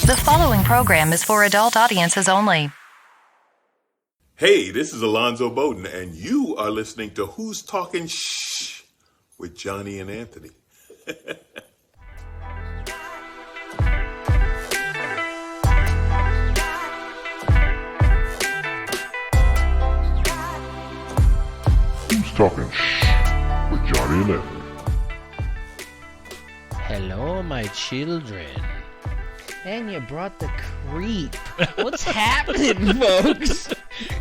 The following program is for adult audiences only. Hey, this is Alonzo Bowden, and you are listening to Who's Talking Shh with Johnny and Anthony. Who's Talking Shh with Johnny and Anthony. Hello, my children. And you brought the creep. What's happening, folks?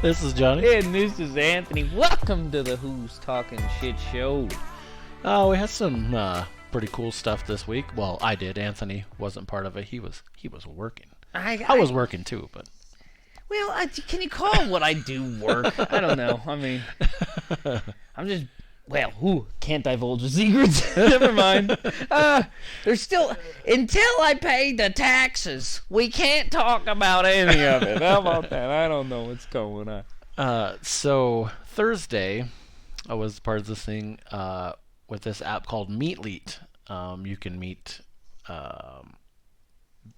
This is Johnny. And this is Anthony. Welcome to the Who's Talking Shit show. We had some pretty cool stuff this week. Well, I did. Anthony wasn't part of it. He was working. I was working too, but... Well, can you call what I do work? I don't know. I mean, I'm just... Well, can't divulge the secrets. Never mind. There's still... Until I pay the taxes, we can't talk about any of it. How about that? I don't know what's going on. So, Thursday, I was part of this thing with this app called Meetlete. You can meet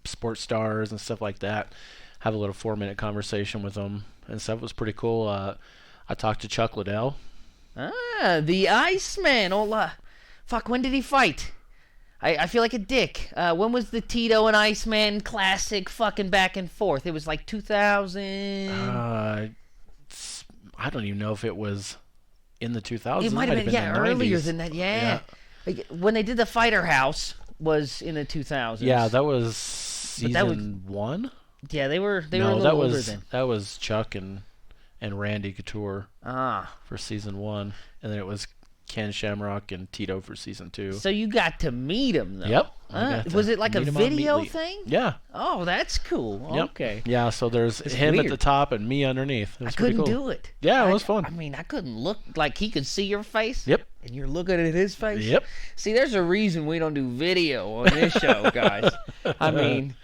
sports stars and stuff like that. Have a little 4-minute conversation with them and stuff. It was pretty cool. I talked to Chuck Liddell. The Iceman. Fuck, when did he fight? I feel like a dick. When was the Tito and Iceman classic fucking back and forth? It was like 2000... I don't even know if it was in the 2000s. It might have been, in the earlier 90s. than that, yeah. Like, when they did the Fighter House was in the 2000s. Yeah, that was season 1? Yeah, they were a little older then. That was Chuck and Randy Couture for season 1, and then it was Ken Shamrock and Tito for season 2. So you got to meet him, though. Yep. Was it like a video thing? Yeah. Oh, that's cool. Yep. Okay. Yeah, so there's him weird. at the top and me underneath. I couldn't do it. Yeah, it was fun. I mean, I couldn't look like he could see your face. Yep. And you're looking at his face. Yep. See, there's a reason we don't do video on this show, guys. I mean,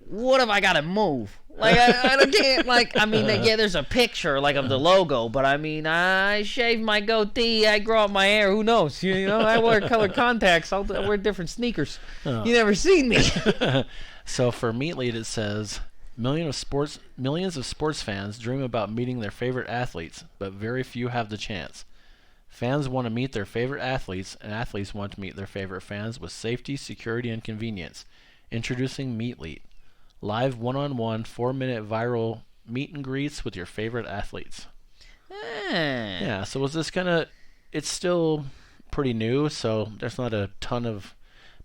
what if I got to move? Like, I can't, like, I mean, yeah, there's a picture, like, of the logo, but, I mean, I shave my goatee, I grow out my hair, who knows? You know, I wear colored contacts, I'll wear different sneakers. Oh. You never seen me. So for Meetlete, it says, millions of sports fans dream about meeting their favorite athletes, but very few have the chance. Fans want to meet their favorite athletes, and athletes want to meet their favorite fans with safety, security, and convenience. Introducing Meetlete. Live one-on-one 4-minute viral meet and greets with your favorite athletes. Yeah, so was this it's still pretty new, so there's not a ton of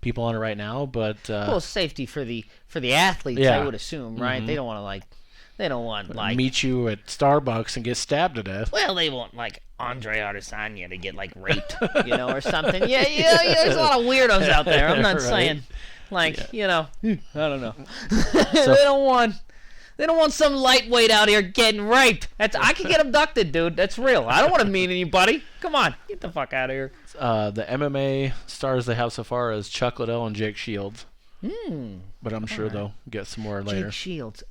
people on it right now, but well, safety for the athletes, yeah. I would assume, right? Mm-hmm. They don't want meet you at Starbucks and get stabbed to death. Well, they want like Andre Adesanya to get like raped, or something. Yeah, there's a lot of weirdos out there. I'm not Right. saying I don't know. So, They don't want some lightweight out here getting raped. I could get abducted, dude. That's real. I don't want to meet anybody. Come on, get the fuck out of here. the MMA stars they have so far is Chuck Liddell and Jake Shields. But I'm sure they'll get some more later. Jake Shields.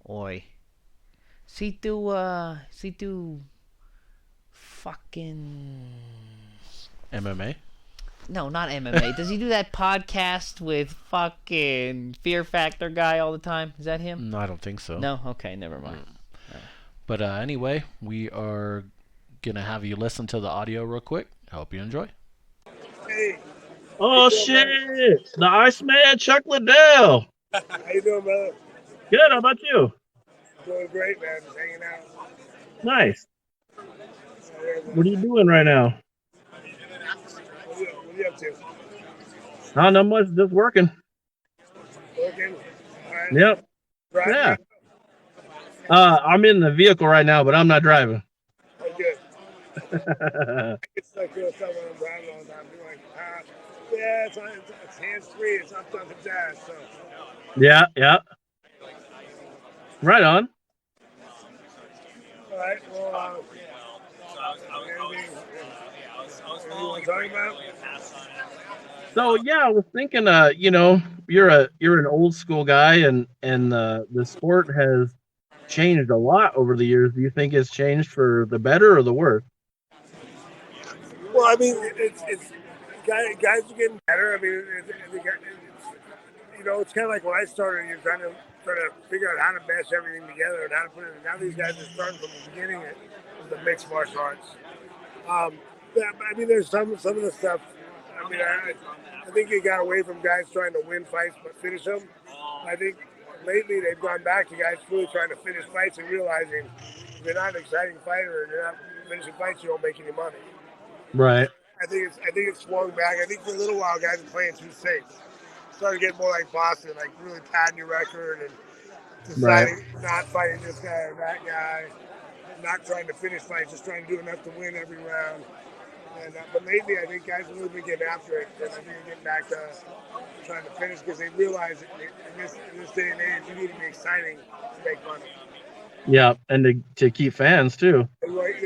Oi. See do fucking MMA? No, not MMA. Does he do that podcast with fucking Fear Factor guy all the time? Is that him? No, I don't think so. No? Okay, never mind. But anyway, we are going to have you listen to the audio real quick. I hope you enjoy. Oh, shit. The Iceman, Chuck Liddell. How you doing, brother? Good. How about you? Doing great, man. Just hanging out. Nice. What are you doing right now? What are you up to? Not much. Just working. Working? All right. Yep. Driving? Yeah. I'm in the vehicle right now, but I'm not driving. Oh, good. It's like when I'm driving all the time. You're like, yeah, it's hands-free. It's up on the dash, so. Yeah. Right on. All right. Well, anything you want to talk about? So yeah, I was thinking, you're an old school guy, and the sport has changed a lot over the years. Do you think it's changed for the better or the worse? Well, I mean, it's guys are getting better. I mean, it's kind of like when I started. You're trying to figure out how to mesh everything together and how to put it. Now these guys are starting from the beginning of the mixed martial arts. Yeah, I mean, there's some of the stuff. I mean, I think they got away from guys trying to win fights but finish them. I think lately they've gone back to guys really trying to finish fights and realizing if you're not an exciting fighter and you're not finishing fights, you don't make any money. Right. I think it's swung back. I think for a little while, guys were playing too safe. Started getting more like Boston, like really padding your record and deciding not fighting this guy or that guy, not trying to finish fights, just trying to do enough to win every round. And but lately, I think guys have really been getting after it, and I think they're getting back to trying to finish because they realize in this day and age, you need to be exciting to make money. Yeah, and to keep fans too. Right,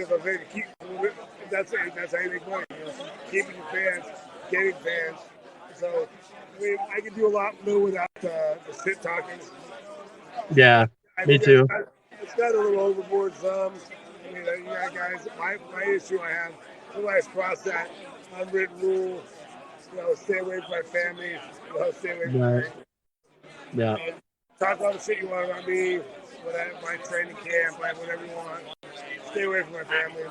that's how you make money. Keeping your fans, getting fans. So I mean, I can do a lot more without the shit talking. Yeah, me too. It's got a little overboard some. I mean, you got guys. My issue I have. Somebody's crossed that unwritten rule. Stay away from my family. Stay away from me. Yeah. Talk all the shit you want about me. My training camp, whatever you want. Stay away from my family,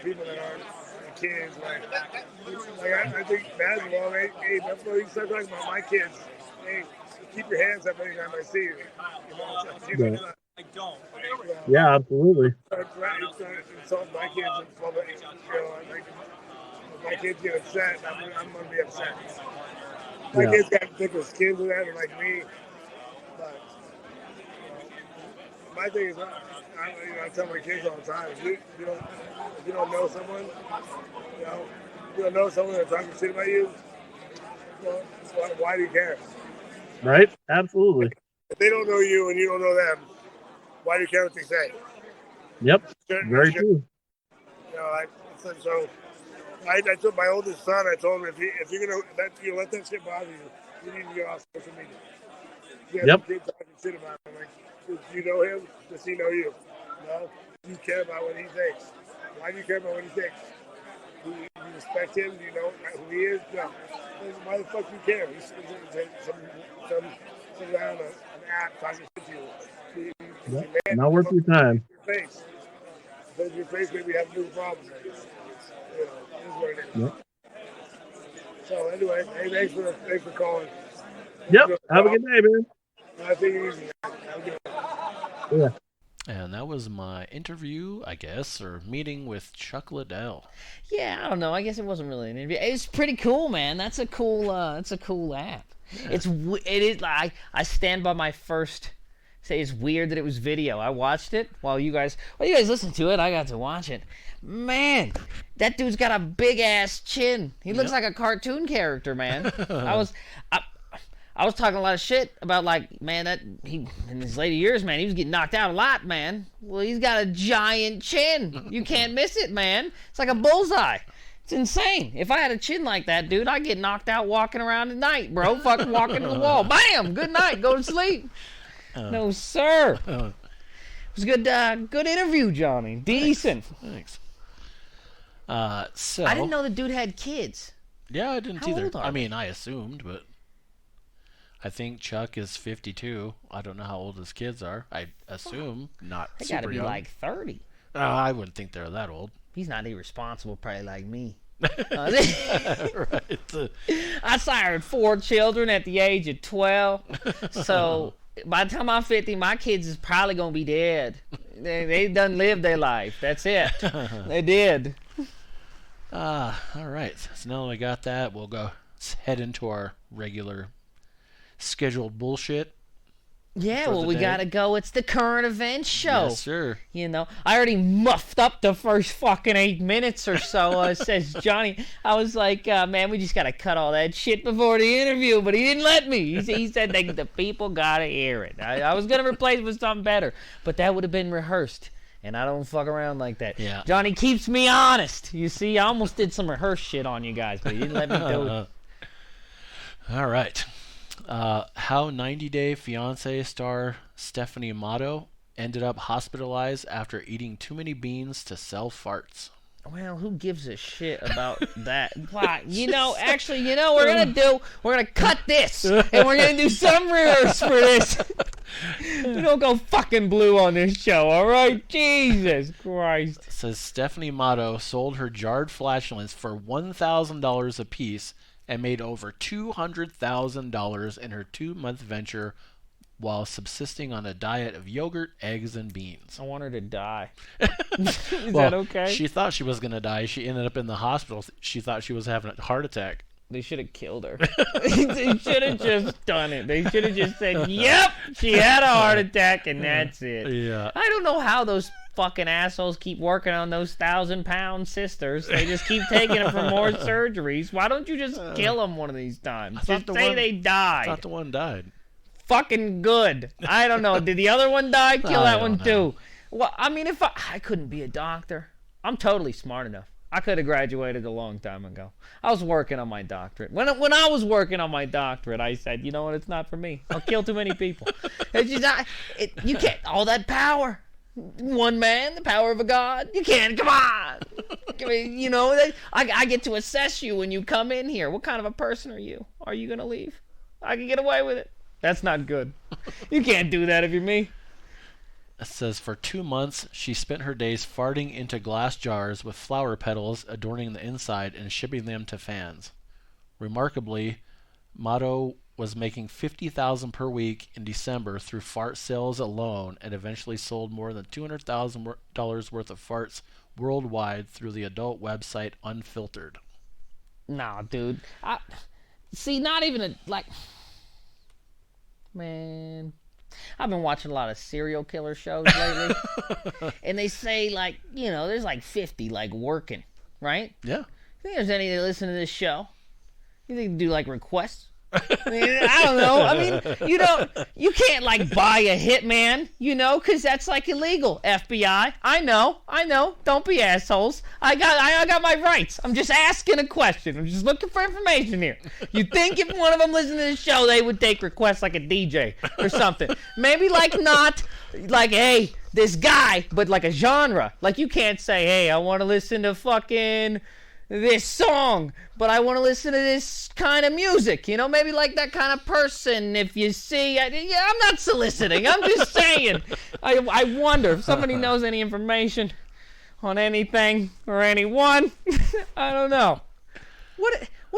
people that aren't my kids. I think basketball. Hey, Buffalo, you start talking about my kids. Hey, keep your hands up anytime I see you. I don't. Yeah, absolutely. Insult my kids in public. If my kids get upset, I'm going to be upset. My kids got thicker skins than that, and like me. But my thing is, I tell my kids all the time: if you don't know someone, you don't know someone that's talking shit about you. Well, why do you care? Right? Absolutely. If they don't know you and you don't know them, why do you care what they say? Yep. Very true. I told my oldest son, I told him if you're gonna let that shit bother you, you need to get off social media. You have to keep talking shit about him. Do you know him? Does he know you? No. Do you care about what he thinks? Why do you care about what he thinks? Do you respect him? Do you know who he is? No. Why the fuck do you care? He's some guy on an app talking shit to you. Not worth your time. Your face. Because your face maybe have new problems. This is what it is. Yep. So anyway, hey, thanks for calling. Yep. Have a good day, man. I think it easy. Have a good day. Yeah. And that was my interview, I guess, or meeting with Chuck Liddell. Yeah, I don't know. I guess it wasn't really an interview. It's pretty cool, man. That's a cool app. Yeah. It is. I stand by my first. Say it's weird that it was video. I watched it while you guys listened to it. I got to watch it. Man, that dude's got a big ass chin. He looks like a cartoon character, man. I was talking a lot of shit about man, that he in his later years, man, he was getting knocked out a lot, man. Well, he's got a giant chin. You can't miss it, man. It's like a bullseye. It's insane. If I had a chin like that, dude, I'd get knocked out walking around at night, bro. Fucking walking to the wall. Bam! Good night. Go to sleep. No, sir. It was a good interview, Johnny. Decent. Thanks. So I didn't know the dude had kids. Yeah, I didn't How either. old are they? I assumed, but I think Chuck is 52. I don't know how old his kids are. I assume not They super gotta be young. like 30. I wouldn't think they're that old. He's not irresponsible, probably like me. Right. I sired 4 children at the age of 12. So by the time I'm 50, my kids is probably going to be dead. They done lived their life. That's it. They did. All right. So now that we got that, we'll go head into our regular scheduled bullshit. Yeah, well, we got to go. It's the current events show. Yes, sir. I already muffed up the first fucking 8 minutes or so, says Johnny. I was like, man, we just got to cut all that shit before the interview, but he didn't let me. He said the people got to hear it. I was going to replace it with something better, but that would have been rehearsed, and I don't fuck around like that. Yeah. Johnny keeps me honest. You see, I almost did some rehearsed shit on you guys, but he didn't let me do it. All right. How 90 Day Fiancé star Stephanie Matto ended up hospitalized after eating too many beans to sell farts. Well, who gives a shit about that? Why? Actually, we're gonna cut this, and we're gonna do some rehearse for this. We don't go fucking blue on this show, all right? Jesus Christ. It says Stephanie Matto sold her jarred flatulence for $1,000 a piece and made over $200,000 in her 2-month venture while subsisting on a diet of yogurt, eggs, and beans. I want her to die. Is that okay? She thought she was going to die. She ended up in the hospital. She thought she was having a heart attack. They should have killed her. They should have just done it. They should have just said, yep, she had a heart attack, and that's it. Yeah. I don't know how those fucking assholes keep working on those 1,000-pound sisters. They just keep taking them for more surgeries. Why don't you just kill them one of these times? Just say they died. I thought the one died. Fucking good. I don't know. Did the other one die? Kill that one too. Well, I mean, if I couldn't be a doctor. I'm totally smart enough. I could have graduated a long time ago. I was working on my doctorate. When I was working on my doctorate, I said, you know what? It's not for me. I'll kill too many people. It's just not, you can't. All that power. One man, the power of a god. You can't. Come on. I mean, I get to assess you when you come in here. What kind of a person are you? Are you going to leave? I can get away with it. That's not good. You can't do that if you're me. It says for 2 months, she spent her days farting into glass jars with flower petals adorning the inside and shipping them to fans. Remarkably, Matto was making $50,000 per week in December through fart sales alone, and eventually sold more than $200,000 worth of farts worldwide through the adult website Unfiltered. Nah, dude. Not even man, I've been watching a lot of serial killer shows lately, and they say there's 50 working, right? Yeah. You think there's any that listen to this show? You think they do requests? I mean, I don't know. I mean, you can't buy a hitman, because that's illegal. FBI, I know. Don't be assholes. I got my rights. I'm just asking a question. I'm just looking for information here. You think if one of them listened to this show, they would take requests like a DJ or something? Maybe not hey, this guy, but a genre. You can't say, hey, I want to listen to fucking this song, but I want to listen to this kind of music, maybe that kind of person. If you see, I'm not soliciting, I'm just saying. I wonder if somebody knows any information on anything or anyone. I don't know. What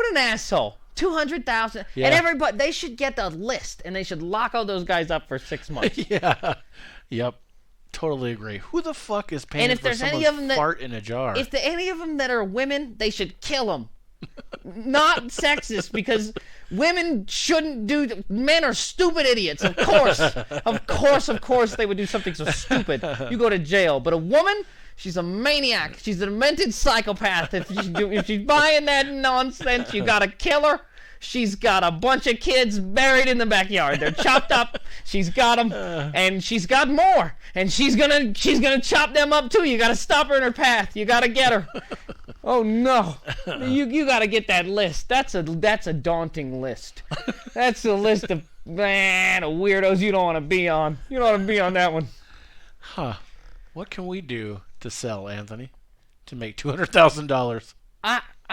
an asshole. 200,000. Yeah. And everybody, they should get the list, and they should lock all those guys up for 6 months. Yeah. Yep. Totally agree. Who the fuck is paying for someone's fart in a jar? If any of them that are women, they should kill them. Not sexist, because women shouldn't do. Men are stupid idiots. Of course, they would do something so stupid. You go to jail. But a woman, she's a maniac. She's a demented psychopath. If she's buying that nonsense, you gotta kill her. She's got a bunch of kids buried in the backyard. They're chopped up. She's got them, and she's got more. And she's gonna chop them up too. You gotta stop her in her path. You gotta get her. Oh no, you gotta get that list. That's a daunting list. That's a list of weirdos you don't want to be on. You don't want to be on that one. Huh? What can we do to sell, Anthony, to make $200,000?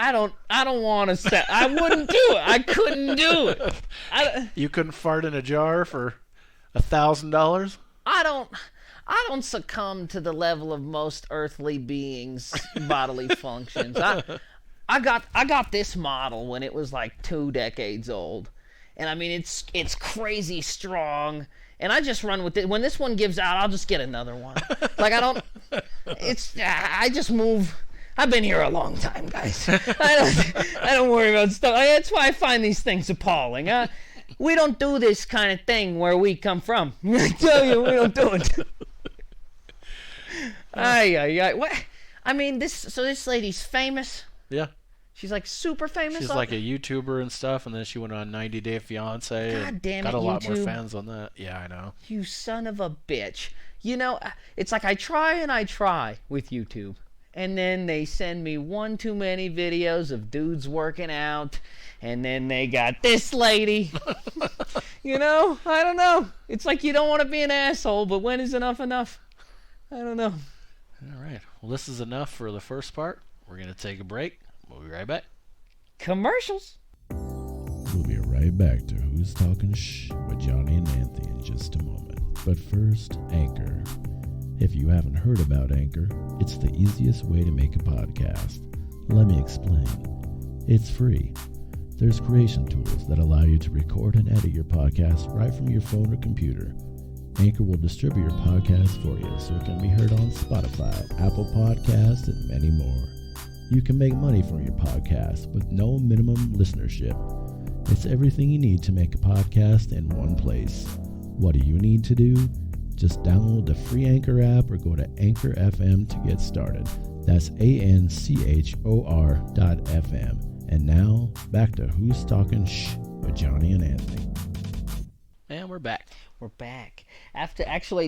I don't want to say. I wouldn't do it. I couldn't do it. You couldn't fart in a jar for $1,000? I don't succumb to the level of most earthly beings' bodily functions. I got this model when it was 2 decades old, and I mean it's crazy strong. And I just run with it. When this one gives out, I'll just get another one. I just move. I've been here a long time, guys. I don't worry about stuff. That's why I find these things appalling. We don't do this kind of thing where we come from. I tell you, we don't do it. What? I mean, this lady's famous. Yeah. She's super famous. She's a YouTuber and stuff, and then she went on 90 Day Fiancé. God damn it, got a lot more YouTube. fans on that. Yeah, I know. You son of a bitch. It's I try and I try with YouTube. And then they send me one too many videos of dudes working out. And then they got this lady. I don't know. It's you don't want to be an asshole, but when is enough enough? I don't know. All right. Well, this is enough for the first part. We're going to take a break. We'll be right back. Commercials. We'll be right back to Who's Talking Shh with Johnny and Anthony in just a moment. But first, Anchor. If you haven't heard about Anchor, it's the easiest way to make a podcast. Let me explain. It's free. There's creation tools that allow you to record and edit your podcast right from your phone or computer. Anchor will distribute your podcast for you so it can be heard on Spotify, Apple Podcasts, and many more. You can make money from your podcast with no minimum listenership. It's everything you need to make a podcast in one place. What do you need to do? Just download the free Anchor app or go to Anchor FM to get started. That's ANCHOR.FM. And now, back to Who's Talking Shh with Johnny and Anthony. And we're back. We're back.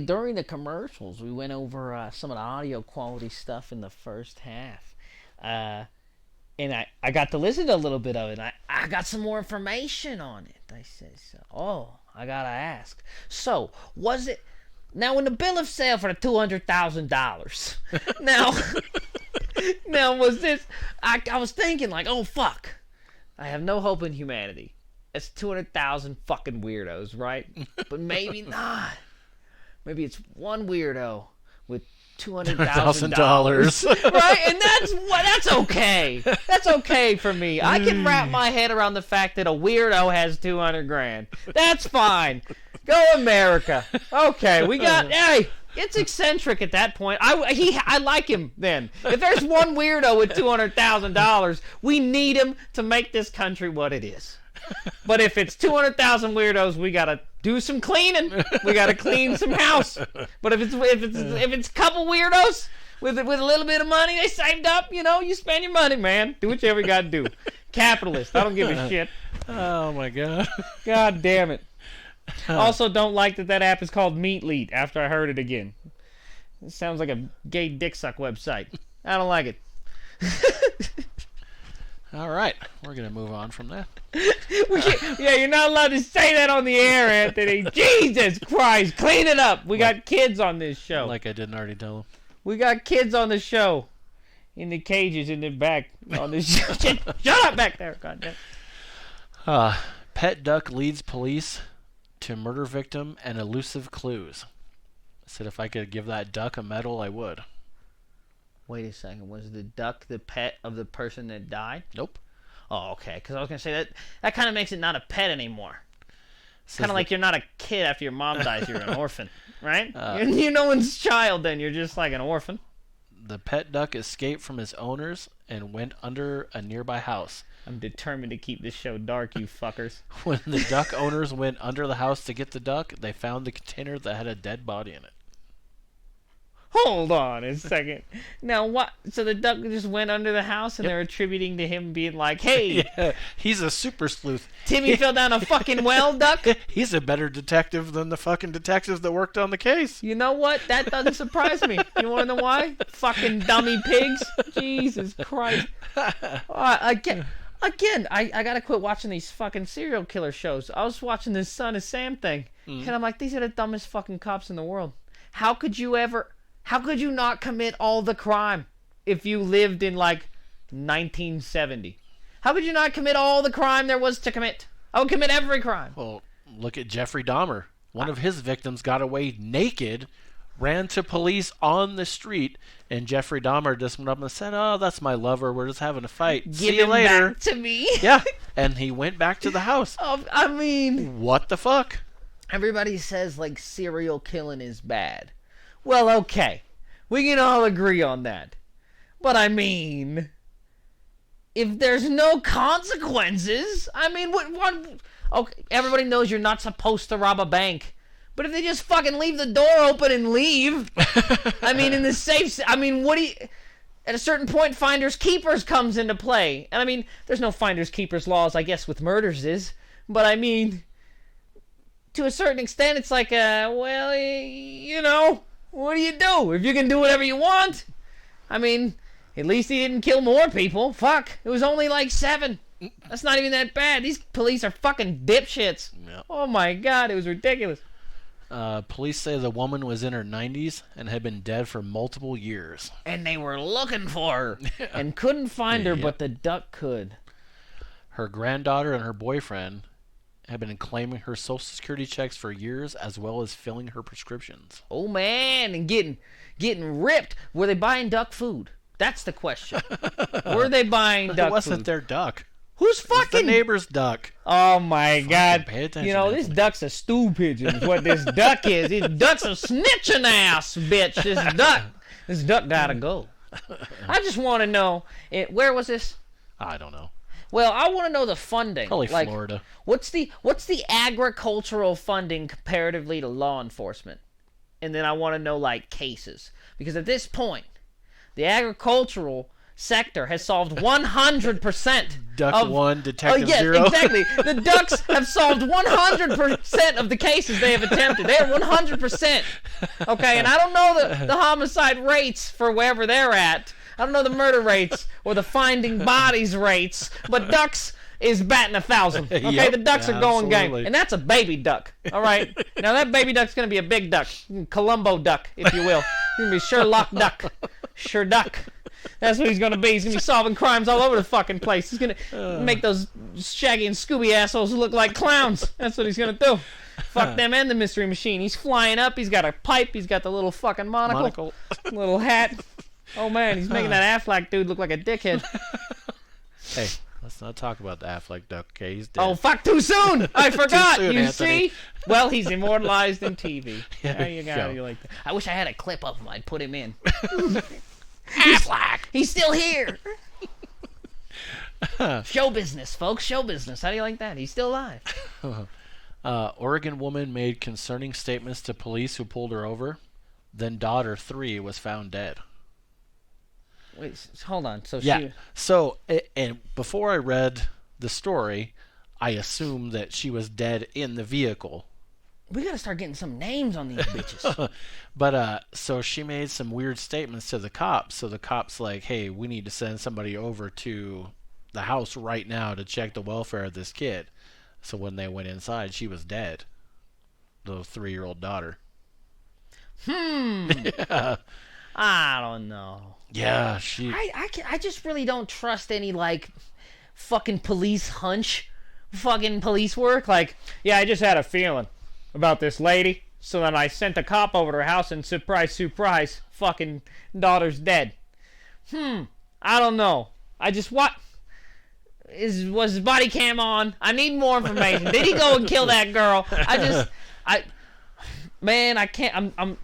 During the commercials, we went over some of the audio quality stuff in the first half. And I got to listen to a little bit of it. I got some more information on it. I said, I gotta ask. So, was it... Now, in the bill of sale for the $200,000, now was this... I was thinking, like, oh, fuck. I have no hope in humanity. It's 200,000 fucking weirdos, right? But maybe not. Maybe it's one weirdo with $200,000. Right? And that's okay. That's okay for me. I can wrap my head around the fact that a weirdo has $200,000. That's fine. Go America. Okay, we got... Hey, it's eccentric at that point. I like him then. If there's one weirdo with $200,000, we need him to make this country what it is. But if it's 200,000 weirdos, we gotta do some cleaning. We gotta clean some house. But if it's a couple weirdos with a little bit of money they saved up, you spend your money, man. Do whatever you gotta do. Capitalist. I don't give a shit. Oh my god. God damn it. Also, don't like that app is called Meetlete. After I heard it again, it sounds like a gay dick suck website. I don't like it. All right, we're gonna move on from that. You're not allowed to say that on the air, Anthony. Jesus Christ, clean it up. We got kids on this show. Like I didn't already tell them. We got kids on the show, in the cages in the back on this show. Shut up back there, goddamn. Pet duck leads police to murder victim and elusive clues. I said if I could give that duck a medal, I would. Wait a second. Was the duck the pet of the person that died? Nope. Oh, okay. Because I was going to say that kind of makes it not a pet anymore. Kind of like you're not a kid after your mom dies. You're an orphan, right? You're no one's child then. You're just like an orphan. The pet duck escaped from his owners and went under a nearby house. I'm determined to keep this show dark, you fuckers. When the duck owners went under the house to get the duck, they found the container that had a dead body in it. Hold on a second. Now what? So the duck just went under the house and they're attributing to him being like, hey. Yeah, he's a super sleuth. Timmy fell down a fucking well, duck? He's a better detective than the fucking detectives that worked on the case. You know what? That doesn't surprise me. You want to know why? Fucking dummy pigs. Jesus Christ. Again, I gotta quit watching these fucking serial killer shows. I was watching this Son of Sam thing, and I'm like, these are the dumbest fucking cops in the world. How could you not commit all the crime if you lived in, like, 1970? How could you not commit all the crime there was to commit? I would commit every crime. Well, look at Jeffrey Dahmer. One of his victims got away naked, ran to police on the street, and Jeffrey Dahmer just went up and said, oh, that's my lover. We're just having a fight. See you later. Back to me. Yeah, and he went back to the house. I mean... What the fuck? Everybody says, like, serial killing is bad. Well, okay. We can all agree on that. But, I mean... If there's no consequences... I mean, what... Okay, everybody knows you're not supposed to rob a bank. But if they just fucking leave the door open and leave... I mean, in the safe... I mean, what do you... At a certain point, finders keepers comes into play. And, I mean, there's no finders keepers laws, I guess, with murders is. But, I mean... To a certain extent, it's like, well, you know... What do you do? If you can do whatever you want? I mean, at least he didn't kill more people. Fuck. It was only like 7. That's not even that bad. These police are fucking dipshits. Yep. Oh my god, it was ridiculous. Police say the woman was in her 90s and had been dead for multiple years. And they were looking for her and couldn't find her, but the duck could. Her granddaughter and her boyfriend had been claiming her Social Security checks for years, as well as filling her prescriptions. Oh man, and getting ripped. Were they buying duck food? That's the question. Were they buying duck food? It wasn't their duck. Who's fucking... the neighbor's duck. Oh my God. Pay attention. You know, this duck's a stew pigeon is what this duck is. This duck's a snitching ass, bitch. This duck gotta go. I just want to know, where was this? I don't know. Well, I want to know the funding. Probably Florida. What's the agricultural funding comparatively to law enforcement? And then I want to know, like, cases. Because at this point, the agricultural sector has solved 100% Duck 1, Detective yes, 0. Exactly. The ducks have solved 100% of the cases they have attempted. They're 100%. Okay, and I don't know the homicide rates for wherever they're at. I don't know the murder rates or the finding bodies rates, but ducks is batting 1,000. Okay, Yep, the ducks are going game, absolutely. and that's a baby duck. All right, now that baby duck's gonna be a big duck, Columbo duck, if you will. He's gonna be Sherlock Duck, Sure Duck. That's what he's gonna be. He's gonna be solving crimes all over the fucking place. He's gonna make those Shaggy and Scooby assholes look like clowns. That's what he's gonna do. Fuck them and the Mystery Machine. He's flying up. He's got a pipe. He's got the little fucking monocle. Little hat. Oh man, he's making that Affleck dude look like a dickhead. Hey, let's not talk about the Affleck duck, okay? He's dead. Oh, fuck, too soon! I forgot! soon, You Anthony. see? Well, he's immortalized in TV. There you you go. go. You like that. I wish I had a clip of him. I'd put him in. Affleck! He's still here! Show business, folks. Show business. How do you like that? He's still alive. Oregon woman made concerning statements to police who pulled her over. Then daughter 3 was found dead. Wait, hold on. So Yeah. she... So, and before I read the story, I assumed that she was dead in the vehicle. We gotta start getting some names on these bitches. But, so she made some weird statements to the cops. So the cops like, hey, we need to send somebody over to the house right now to check the welfare of this kid. So when they went inside, she was dead. The 3-year-old daughter. Yeah. I don't know. Yeah, she... I just really don't trust any, like, fucking police hunch, fucking police work. Like, yeah, I just had a feeling about this lady, so then I sent a cop over to her house, and surprise, surprise, fucking daughter's dead. I don't know. I just, what? Was his body cam on? I need more information. Did he go and kill that girl? Man, I can't, I'm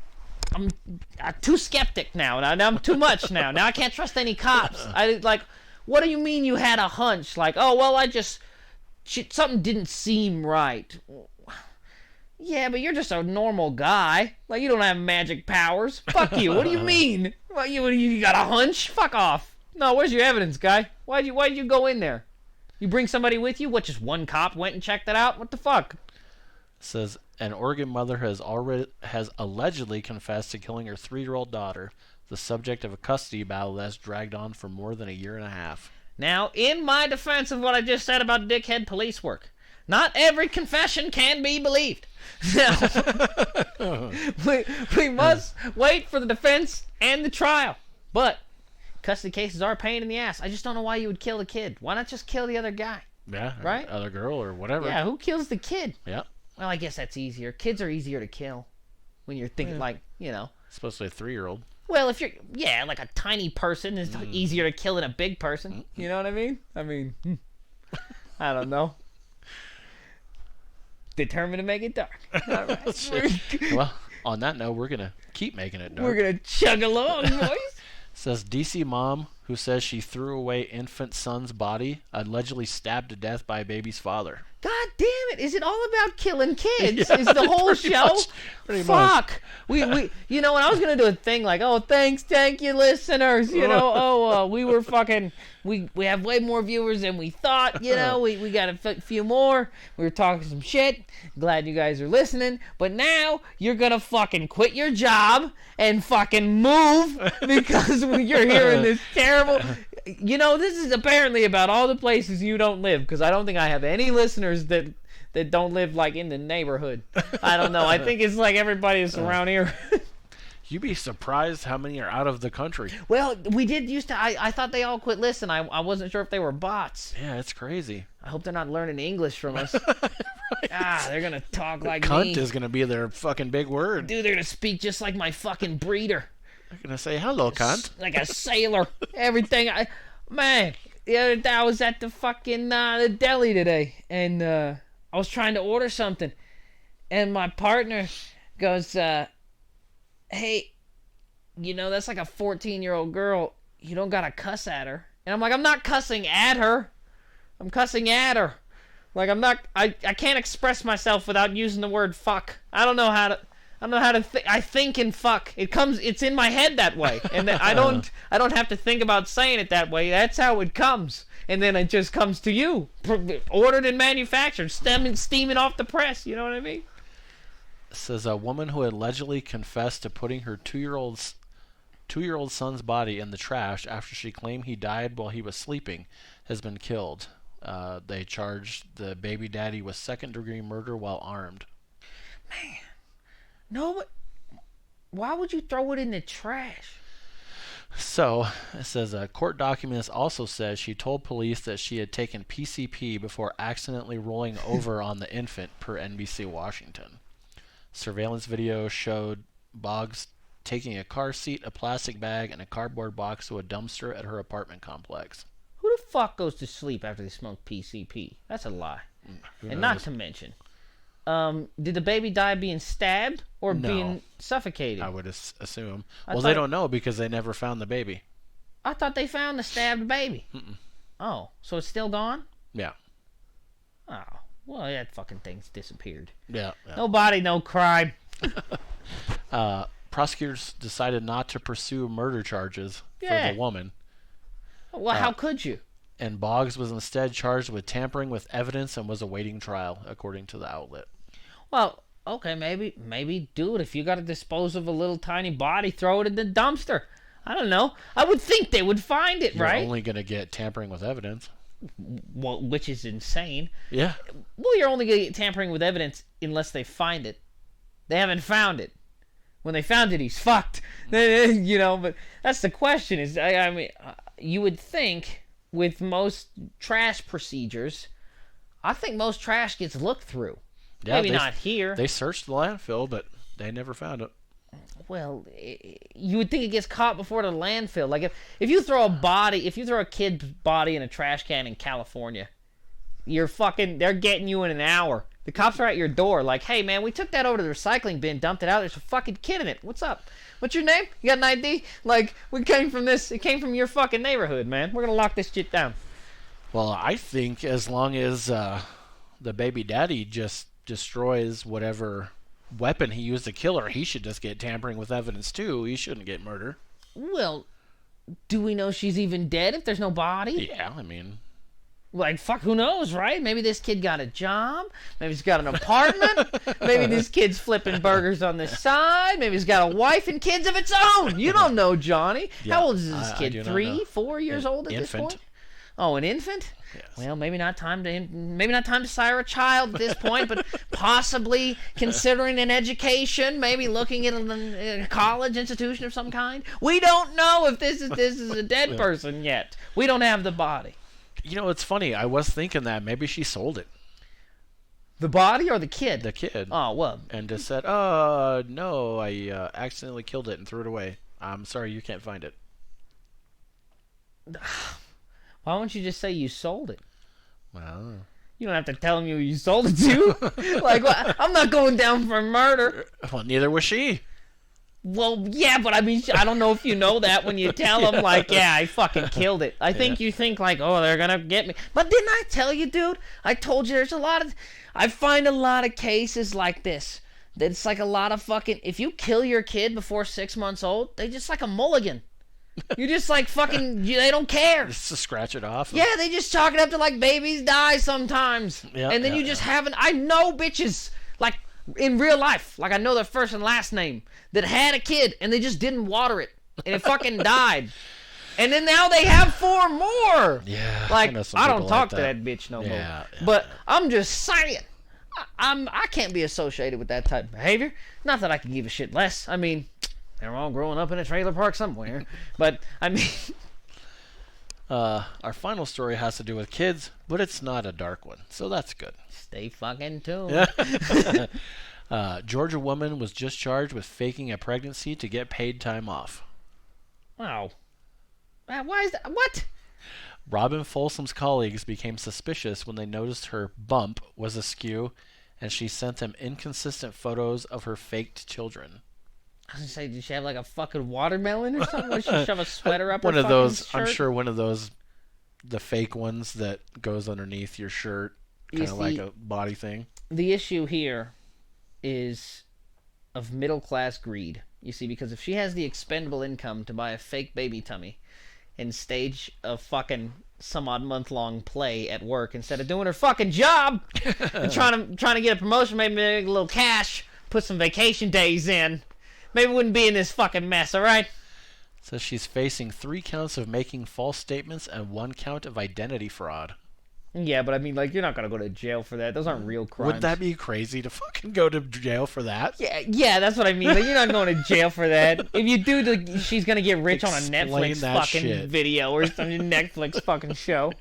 too skeptic now. I'm too much now. Now I can't trust any cops. What do you mean you had a hunch? Like, oh, well, something didn't seem right. Yeah, but you're just a normal guy. Like, you don't have magic powers. Fuck you. What do you mean? What, you got a hunch? Fuck off. No, where's your evidence, guy? Why'd you go in there? You bring somebody with you? What, just one cop went and checked it out? What the fuck? Says an Oregon mother has allegedly confessed to killing her 3-year-old daughter, the subject of a custody battle that's dragged on for more than a year and a half. Now, in my defense of what I just said about dickhead police work, not every confession can be believed. we must wait for the defense and the trial. But custody cases are a pain in the ass. I just don't know why you would kill the kid. Why not just kill the other guy? Yeah, right? Other girl or whatever. Yeah, who kills the kid? Yeah. Well, I guess that's easier. Kids are easier to kill when you're thinking Especially a 3-year-old. Well, if you're, like a tiny person is easier to kill than a big person. You know what I mean? I don't know. Determined to make it dark. All right. Well, on that note, we're going to keep making it dark. We're going to chug along, boys. Says DC mom who says she threw away infant son's body, allegedly stabbed to death by a baby's father. God damn it! Is it all about killing kids? Is the whole show? Pretty Fuck. We and I was gonna do a thing like, oh, thank you, listeners. We were fucking. We have way more viewers than we thought. We got a few more. We were talking some shit. Glad you guys are listening. But now you're gonna fucking quit your job and fucking move because you're hearing this terrible. This is apparently about all the places you don't live, because I don't think I have any listeners that that don't live like in the neighborhood. I don't know. I think it's like everybody that's around here. You'd be surprised how many are out of the country. Well, we did used to. I thought they all quit listening. I wasn't sure if they were bots. Yeah, it's crazy. I hope they're not learning English from us. They're gonna talk like Cunt me. is gonna be their fucking big word. Dude, they're gonna speak just like my fucking breeder. They're gonna say hello, cunt. Like a sailor. Everything. Man, the other day I was at the fucking the deli today, and I was trying to order something, and my partner goes, "Hey, you know that's like a 14-year-old girl. You don't gotta cuss at her." And I'm like, "I'm not cussing at her. I'm cussing at her. Like I'm not. I can't express myself without using the word fuck. I don't know how to." I think in fuck. It's in my head that way, and I don't have to think about saying it that way. That's how it comes, and then it just comes to you, ordered and manufactured, steaming off the press. You know what I mean? It says a woman who allegedly confessed to putting her two-year-old son's body in the trash after she claimed he died while he was sleeping has been killed. They charged the baby daddy with second-degree murder while armed. Man. No, but why would you throw it in the trash? So, it says court documents also says she told police that she had taken PCP before accidentally rolling over on the infant, per NBC Washington. Surveillance video showed Boggs taking a car seat, a plastic bag, and a cardboard box to a dumpster at her apartment complex. Who the fuck goes to sleep after they smoke PCP? That's a lie. And not to mention... did the baby die being stabbed or being suffocated? I would assume. Well, they don't know because they never found the baby. I thought they found the stabbed baby. Mm-mm. Oh, so it's still gone? Yeah. Oh, well, that fucking thing's disappeared. Yeah. No body, no crime. Prosecutors decided not to pursue murder charges for the woman. Well, how could you? And Boggs was instead charged with tampering with evidence and was awaiting trial, according to the outlet. Well, okay, maybe do it. If you got to dispose of a little tiny body, throw it in the dumpster. I don't know. I would think they would find it, right? You're only going to get tampering with evidence. Well, which is insane. Yeah. Well, you're only going to get tampering with evidence unless they find it. They haven't found it. When they found it, he's fucked. You know, but that's the question. Is I mean, you would think with most trash procedures, I think most trash gets looked through. Yeah, Maybe not here. They searched the landfill, but they never found it. Well, you would think it gets caught before the landfill. Like if you throw a kid's body in a trash can in California, they're getting you in an hour. The cops are at your door like, hey man, we took that over to the recycling bin, dumped it out, there's a fucking kid in it. What's up? What's your name? You got an ID? Like, it came from your fucking neighborhood, man. We're gonna lock this shit down. Well, I think as long as the baby daddy just destroys whatever weapon he used to kill her, he should just get tampering with evidence too. He shouldn't get murder. Well, do we know she's even dead if there's no body? Yeah, I mean... Like, fuck, who knows, right? Maybe this kid got a job. Maybe he's got an apartment. Maybe this kid's flipping burgers on the side. Maybe he's got a wife and kids of its own. You don't know, Johnny. Yeah, how old is this kid? 3, 4 years An old at infant. this point? Oh, an infant? Yes. Well, maybe not time to sire a child at this point, but possibly considering an education, maybe looking at a college institution of some kind. We don't know if this is a dead person yet. We don't have the body. You know, it's funny. I was thinking that maybe she sold it. The body or the kid? The kid. Oh, well. And just said, no, I accidentally killed it and threw it away. I'm sorry, you can't find it. Why don't you just say you sold it? Well... You don't have to tell him who you sold it to. Like, well, I'm not going down for murder. Well, neither was she. Well, yeah, but I mean, I don't know if you know that when you tell them, like, yeah, I fucking killed it. I think you think, like, oh, they're going to get me. But didn't I tell you, dude? I told you I find a lot of cases like this. That it's like a lot of fucking, if you kill your kid before 6 months old, they just like a mulligan. You just like fucking, they don't care. Just to scratch it off. Yeah, they just chalk it up to like babies die sometimes. Yeah, and then you just haven't, I know bitches, like in real life, like I know their first and last name, that had a kid and they just didn't water it. And it fucking died. And then now they have 4 more. Yeah. Like, I don't talk like to that bitch no more. Yeah. But I'm just saying, I can't be associated with that type of behavior. Not that I can give a shit less. I mean, they're all growing up in a trailer park somewhere. But, I mean... Our final story has to do with kids, but it's not a dark one, so that's good. Stay fucking tuned. Georgia woman was just charged with faking a pregnancy to get paid time off. Wow. Why is that? What? Robin Folsom's colleagues became suspicious when they noticed her bump was askew, and she sent them inconsistent photos of her faked children. I was gonna say, did she have like a fucking watermelon or something? Did she shove a sweater up one her of those, fucking shirt? I'm sure one of those, the fake ones that goes underneath your shirt, kind of like a body thing. The issue here is of middle class greed. You see, because if she has the expendable income to buy a fake baby tummy and stage a fucking some odd month-long play at work instead of doing her fucking job and trying to get a promotion, maybe make a little cash, put some vacation days in, maybe we wouldn't be in this fucking mess, all right? So she's facing 3 counts of making false statements and 1 count of identity fraud. Yeah, but I mean, like, you're not gonna go to jail for that. Those aren't real crimes. Would that be crazy to fucking go to jail for that? Yeah, that's what I mean. Like, you're not going to jail for that. If you do, she's gonna get rich on a Netflix fucking shit. video or some Netflix fucking show.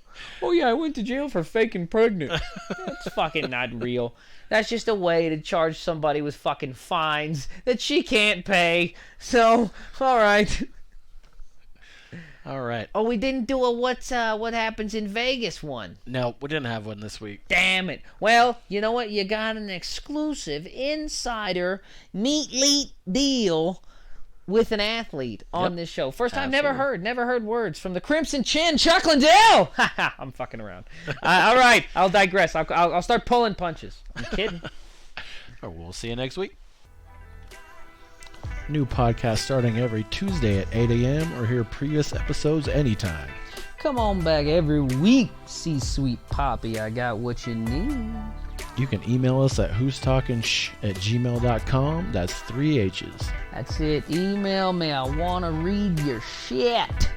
Oh yeah, I went to jail for faking pregnant. That's fucking not real. That's just a way to charge somebody with fucking fines that she can't pay. So, all right. All right. Oh, we didn't do a what happens in Vegas one. No, we didn't have one this week. Damn it. Well, you know what? You got an exclusive insider Meetlete deal with an athlete on this show. First time, never heard words from the Crimson Chin, Chuck Liddell. I'm fucking around. All right, I'll digress. I'll start pulling punches. I'm kidding. Or we'll see you next week. New podcast starting every Tuesday at 8 a.m. or hear previous episodes anytime. Come on back every week, C-Sweet Poppy. I got what you need. You can email us at whostalkingshh@gmail.com. That's 3 H's. That's it. Email me. I want to read your shit.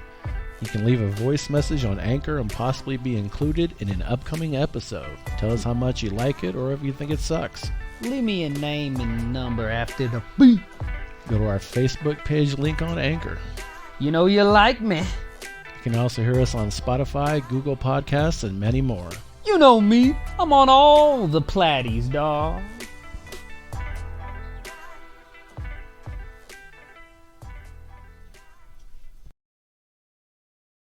You can leave a voice message on Anchor and possibly be included in an upcoming episode. Tell us how much you like it or if you think it sucks. Leave me a name and number after the beep. Go to our Facebook page link on Anchor. You know you like me. You can also hear us on Spotify, Google Podcasts, and many more. You know me. I'm on all the platties, dawg.